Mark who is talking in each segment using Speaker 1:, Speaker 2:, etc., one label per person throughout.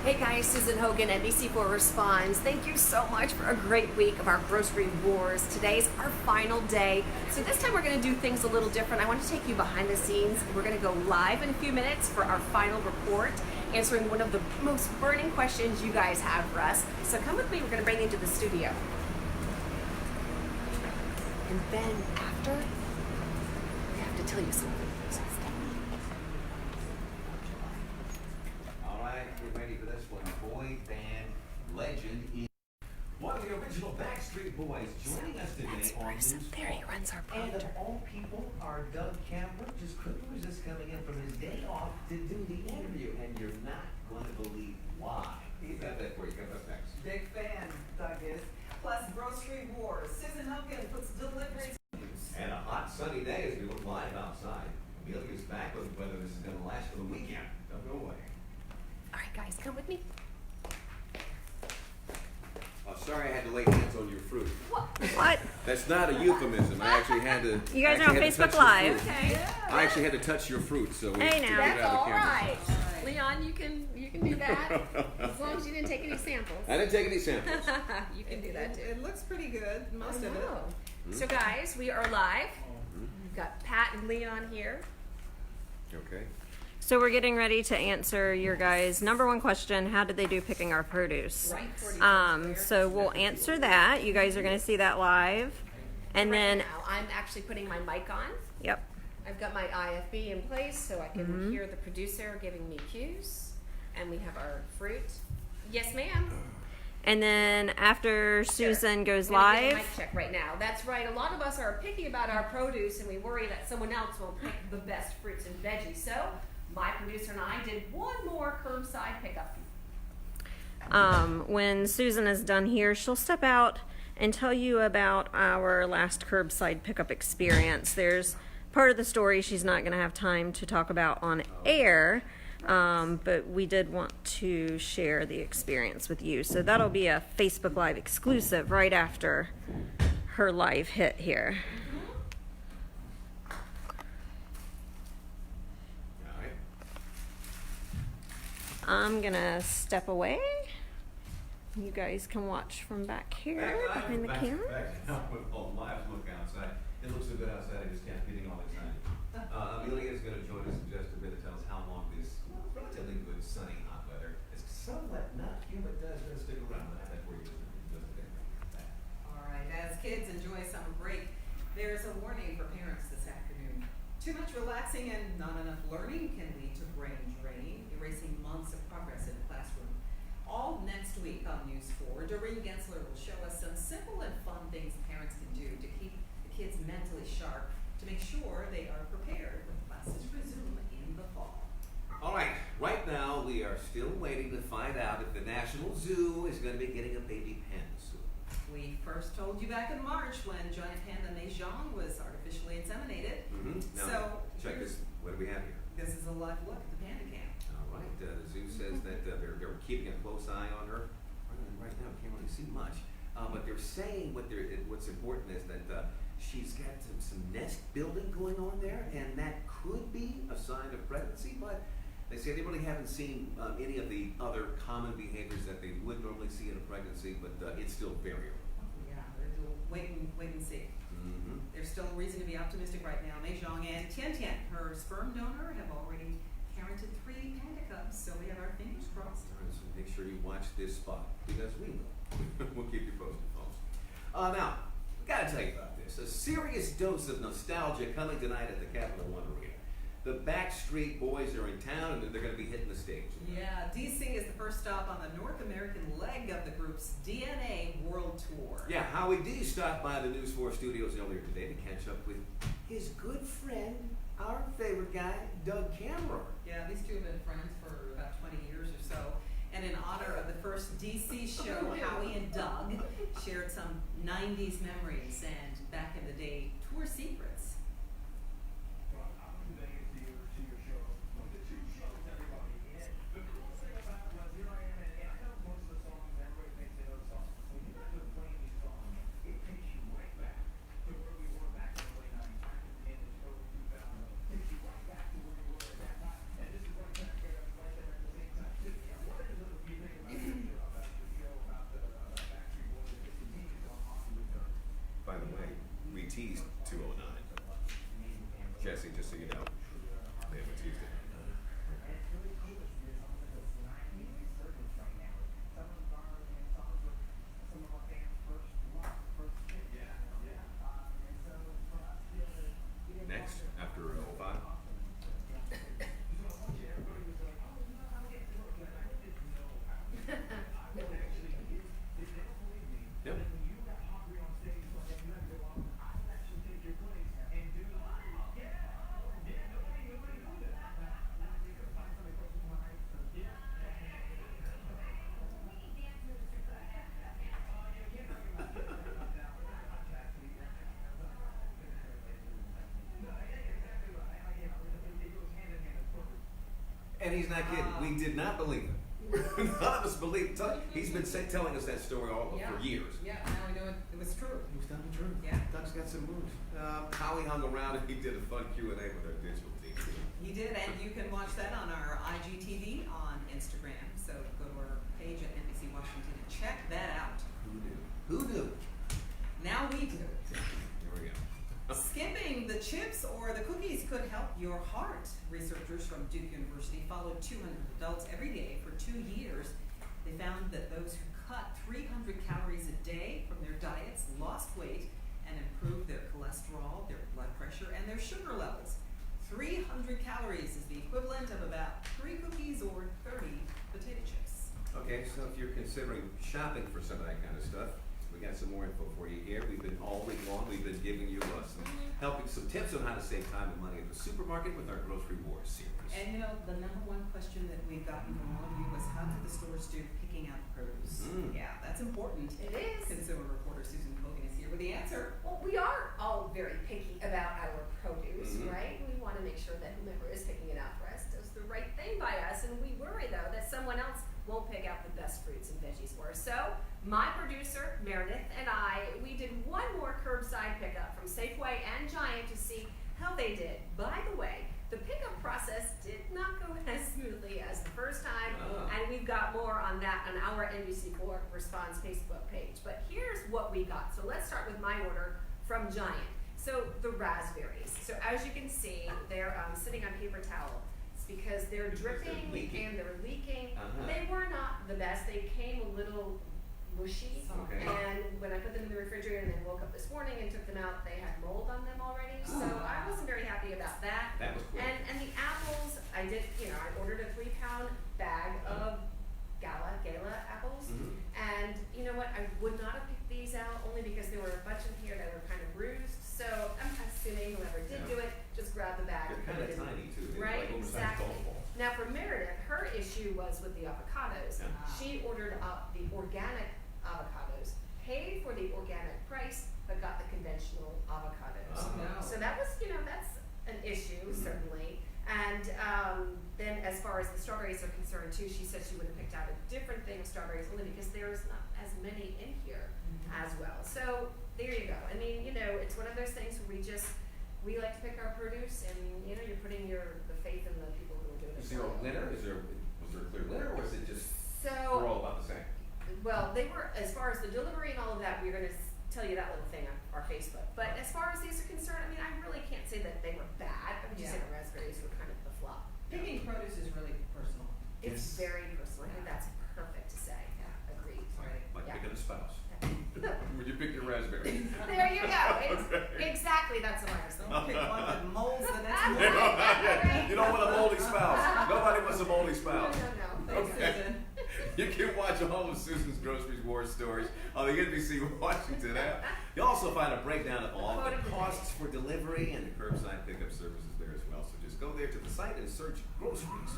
Speaker 1: Hey guys, Susan Hogan, NBC4 Responds. Thank you so much for a great week of our grocery wars. Today's our final day. So this time we're going to do things a little different. I want to take you behind the scenes. We're going to go live in a few minutes for our final report, answering one of the most burning questions you guys have for us. So come with me, we're going to bring you to the studio. And then after, we have to tell you something.
Speaker 2: Get ready for this one. Boy band legend is one of the original Backstreet Boys joining us today on Muse.
Speaker 1: There he runs our
Speaker 2: And
Speaker 1: prompter.
Speaker 2: of all people, our Doug Cameron just couldn't resist coming in from his day off to do the interview. And you're not going to believe why. He's got that for you. Come up next.
Speaker 3: Big fan, Doug is. Plus grocery wars. Susan Hogan puts deliveries.
Speaker 2: And a hot sunny day as we look live outside. Amelia's back with whether this is going to last for the weekend. Don't go away.
Speaker 1: All right, guys, come with me.
Speaker 2: Oh, sorry I had to lay hands on your fruit.
Speaker 1: What?
Speaker 2: That's not a euphemism. I actually had to.
Speaker 1: You guys are on
Speaker 2: actually had to
Speaker 1: Facebook
Speaker 2: touch your
Speaker 1: Live.
Speaker 2: fruit.
Speaker 1: Okay.
Speaker 2: I actually had to touch your fruit, so we
Speaker 1: Hey,
Speaker 2: we
Speaker 1: now.
Speaker 2: got it
Speaker 1: That's
Speaker 2: out of
Speaker 1: all
Speaker 2: the camera.
Speaker 1: right. Leon, you can do that as long as you didn't take any samples.
Speaker 2: I didn't take any samples.
Speaker 1: You can do that too.
Speaker 3: It looks pretty good, most of it.
Speaker 1: So guys, we are live. We've got Pat and Leon here.
Speaker 2: Okay.
Speaker 4: So we're getting ready to answer your guys' number one question: how did they do picking our produce?
Speaker 1: Right.
Speaker 4: So we'll answer that. You guys are going to see that live, and
Speaker 1: Right
Speaker 4: then
Speaker 1: now, I'm actually putting my mic on.
Speaker 4: yep.
Speaker 1: I've got my IFB in place so I can hear the producer giving me cues. And we have our fruit. Yes, ma'am.
Speaker 4: And then after Susan goes
Speaker 1: We're gonna get a
Speaker 4: live,
Speaker 1: mic check right now. That's right. A lot of us are picky about our produce, and we worry that someone else will pick the best fruits and veggies. So my producer and I did one more curbside pickup.
Speaker 4: when Susan is done here, she'll step out and tell you about our last curbside pickup experience. There's part of the story she's not going to have time to talk about on air. But we did want to share the experience with you. So that'll be a Facebook Live exclusive right after her live hit here.
Speaker 2: All right.
Speaker 4: I'm going to step away. You guys can watch from back here behind the camera.
Speaker 2: Back now with all live look outside. It looks so good outside. I just can't get all the time. Amelia is going to join us in just a bit to tell us how long this relatively good sunny hot weather. It's somewhat not humid. Does stick around. But that's where you just
Speaker 3: All right, as kids enjoy summer break, there's a warning for parents this afternoon. Too much relaxing and not enough learning can lead to brain drain, erasing months of progress in the classroom. All next week on News 4, Doreen Gensler will show us some simple and fun things parents can do to keep the kids mentally sharp, to make sure they are prepared when classes resume in the fall.
Speaker 2: All right. Right now, we are still waiting to find out if the National Zoo is going to be getting a baby panda soon.
Speaker 3: We first told you back in March when giant panda Mahjong was artificially inseminated.
Speaker 2: Now,
Speaker 3: So
Speaker 2: check this. What do we have here?
Speaker 3: this is a live look at the panda camp.
Speaker 2: All right. The zoo says that they're keeping a close eye on her. Right now, we can't really see much. But they're saying what's important is that she's got some nest building going on there, and that could be a sign of pregnancy. But they say they really haven't seen any of the other common behaviors that they would normally see in a pregnancy. But it's still very early.
Speaker 3: Yeah, we'll wait and see. There's still a reason to be optimistic right now. Mahjong and Tian Tian, her sperm donor, have already parented 3 panda cubs, so we have our fingers crossed.
Speaker 2: All right, so make sure you watch this spot because we will. We'll keep you posted, folks. Now, we got to tell you about this. A serious dose of nostalgia coming tonight at the Capital One Arena. The Backstreet Boys are in town, and they're going to be hitting the stage.
Speaker 3: Yeah, DC is the first stop on the North American leg of the group's DNA World Tour.
Speaker 2: Yeah, Howie D stopped by the News 4 studios earlier today to catch up with his good friend, our favorite guy, Doug Cameron.
Speaker 3: Yeah, these two have been friends for about 20 years or so. And in honor of the first DC show, Howie and Doug shared some 90s memories and back in the day tour secrets.
Speaker 2: teased 209. Jesse, just so you know, they haven't teased it. Next, after 05. Yep. And he's not kidding. We did not believe it. None of us believed it. He's been telling us that story for years.
Speaker 3: Yeah, now we know it was true.
Speaker 2: It was telling the truth.
Speaker 3: Yeah.
Speaker 2: Doug's got some moves. Howie hung around and he did a fun Q&A with our digital team.
Speaker 3: He did, and you can watch that on our IGTV on Instagram. So go to our page at NBC Washington and check that out.
Speaker 2: Who knew? Who knew?
Speaker 3: Now we do.
Speaker 2: There we go.
Speaker 3: Skipping the chips or the cookies could help your heart. Researchers from Duke University followed 200 adults every day for 2 years. They found that those who cut 300 calories a day from their diets lost weight and improved their cholesterol, their blood pressure, and their sugar levels. 300 calories is the equivalent of about 3 cookies or 30 potato chips.
Speaker 2: Okay, so if you're considering shopping for some of that kind of stuff, we got some more info for you here. We've been all week long, we've been giving you some tips on how to save time and money at the supermarket with our Grocery Wars series.
Speaker 3: And you know, the number one question that we've gotten from all of you was, how do the stores do picking out produce? Yeah, that's important.
Speaker 1: It is.
Speaker 3: Consumer reporter Susan Hogan is here with the answer.
Speaker 1: Well, we are all very picky about our produce, right? We want to make sure that whomever is picking it out for us does the right thing by us, and we worry though that someone else won't pick out the best fruits and veggies for us. So my producer Meredith and I, we did one more curbside pickup from Safeway and Giant to see how they did. By the way, the pickup process did not go as smoothly as the first time, and we've got more on that on our NBC4 Response Facebook page. But here's what we got. So let's start with my order from Giant. So the raspberries. So as you can see, they're sitting on paper towel. It's because they're dripping and they're leaking. They were not the best. They came a little mushy.
Speaker 2: Okay.
Speaker 1: And when I put them in the refrigerator and then woke up this morning and took them out, they had mold on them already. So I wasn't very happy about that.
Speaker 2: That was quick.
Speaker 1: And the apples, I ordered a 3-pound bag of Gala apples. And you know what? I would not have picked these out only because there were a bunch in here that were kind of bruised. So I'm assuming whoever did do it just grabbed the bag.
Speaker 2: They're kind of tiny too. They're
Speaker 1: Right,
Speaker 2: like oversized
Speaker 1: exactly.
Speaker 2: golf balls.
Speaker 1: Now for Meredith, her issue was with the avocados. She ordered up the organic avocados, paid for the organic price, but got the conventional avocados.
Speaker 2: Oh, no.
Speaker 1: So that was, that's an issue, certainly. And then as far as the strawberries are concerned too, she said she would have picked out a different thing of strawberries only because there's not as many in here as well. So there you go. I mean, it's one of those things where we like to pick our produce, and you're putting the faith in the people who are doing it.
Speaker 2: Is there a winner? Was there a clear winner, or is it just
Speaker 1: So
Speaker 2: we're all about the same?
Speaker 1: well, they were, as far as the delivery and all of that, we're going to tell you that little thing on our Facebook. But as far as these are concerned, I mean, I really can't say that they were bad. I would just say the raspberries were kind of the flop.
Speaker 3: Picking produce is really personal.
Speaker 1: It's very personal. I think that's perfect to say. Yeah, agreed.
Speaker 2: Like
Speaker 1: Yeah.
Speaker 2: picking a spouse. When you pick your raspberry.
Speaker 1: There you go. Exactly, that's what I was thinking.
Speaker 3: Don't pick one that molds the next morning.
Speaker 2: You don't want a moldy spouse. Nobody wants a moldy spouse.
Speaker 1: No.
Speaker 3: Thanks, Susan.
Speaker 2: You can watch all of Susan's Groceries Wars stories on the NBC Washington app. You'll also find a breakdown of all the costs for delivery and the curbside pickup services there as well. So just go there to the site and search groceries.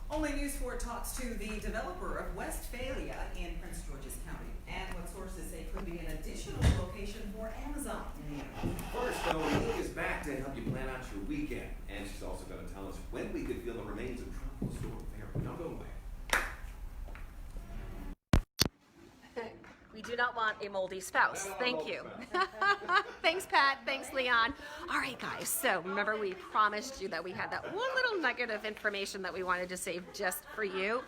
Speaker 3: Only News 4 talks to the developer of Westphalia in Prince George's County and what sources say could be an additional location for Amazon in the area.
Speaker 2: First, though, Lee is back to help you plan out your weekend. And she's also going to tell us when we could feel the remains of Tropical Storm Fairy. Don't go away.
Speaker 1: We do not want a moldy spouse. Thank you. Thanks, Pat. Thanks, Leon. All right, guys. So remember, we promised you that we had that one little nugget of information that we wanted to save just for you.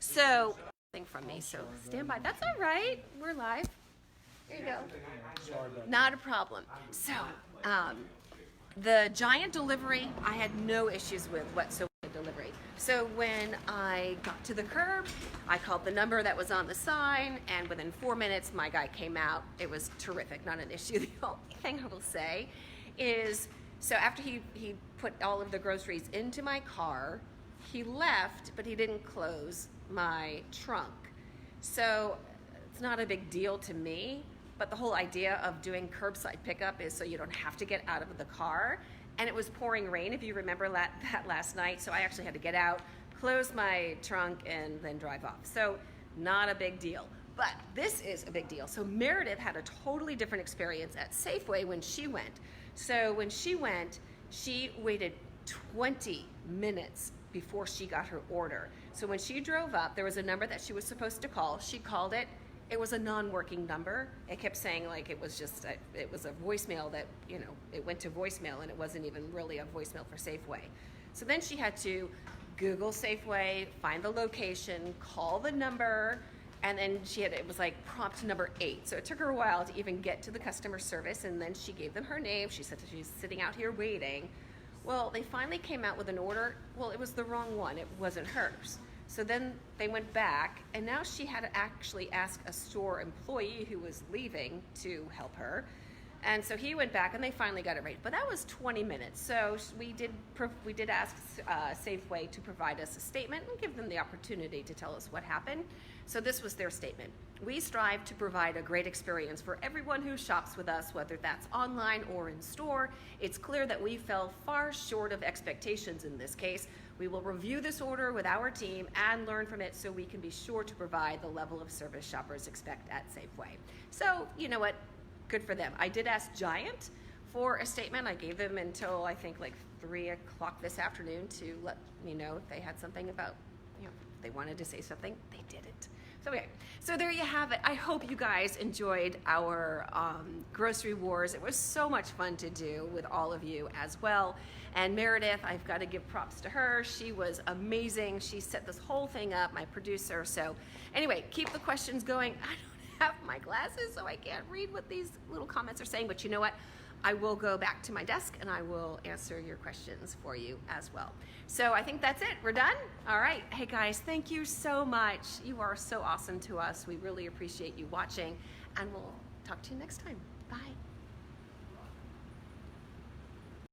Speaker 1: So, thing from me. So stand by. That's all right. We're live. There you go.
Speaker 5: Sorry about
Speaker 1: Not a problem. So, the giant delivery, I had no issues with whatsoever. Delivery. So when I got to the curb, I called the number that was on the sign, and within 4 minutes, my guy came out. It was terrific, not an issue. The only thing I will say is, so after he put all of the groceries into my car, he left, but he didn't close my trunk. So it's not a big deal to me, but the whole idea of doing curbside pickup is so you don't have to get out of the car. And it was pouring rain, if you remember that last night, so I actually had to get out, close my trunk, and then drive off. So not a big deal. But this is a big deal. So Meredith had a totally different experience at Safeway when she went. So when she went, she waited 20 minutes before she got her order. So when she drove up, there was a number that she was supposed to call. She called it. It was a non-working number. It kept saying like it was just, it was a voicemail that, you know, it went to voicemail and it wasn't even really a voicemail for Safeway. So then she had to Google Safeway, find the location, call the number, and then it was like prompt number 8. So it took her a while to even get to the customer service, and then she gave them her name. She said that she's sitting out here waiting. Well, they finally came out with an order. Well, it was the wrong one. It wasn't hers. So then they went back, and now she had to actually ask a store employee who was leaving to help her. And so he went back, and they finally got it right. But that was 20 minutes. So we did ask Safeway to provide us a statement and give them the opportunity to tell us what happened. So this was their statement. We strive to provide a great experience for everyone who shops with us, whether that's online or in store. It's clear that we fell far short of expectations in this case. We will review this order with our team and learn from it so we can be sure to provide the level of service shoppers expect at Safeway. So, you know what? Good for them. I did ask Giant for a statement. I gave them until I think like 3 o'clock this afternoon to let me know if they had something about, you know, if they wanted to say something. They didn't. So okay, so there you have it. I hope you guys enjoyed our grocery wars. It was so much fun to do with all of you as well. And Meredith, I've got to give props to her. She was amazing. She set this whole thing up, my producer. So anyway, keep the questions going. I don't have my glasses, so I can't read what these little comments are saying, but you know what? I will go back to my desk and I will answer your questions for you as well. So I think that's it. We're done? All right. Hey guys, thank you so much. You are so awesome to us. We really appreciate you watching, and we'll talk to you next time. Bye.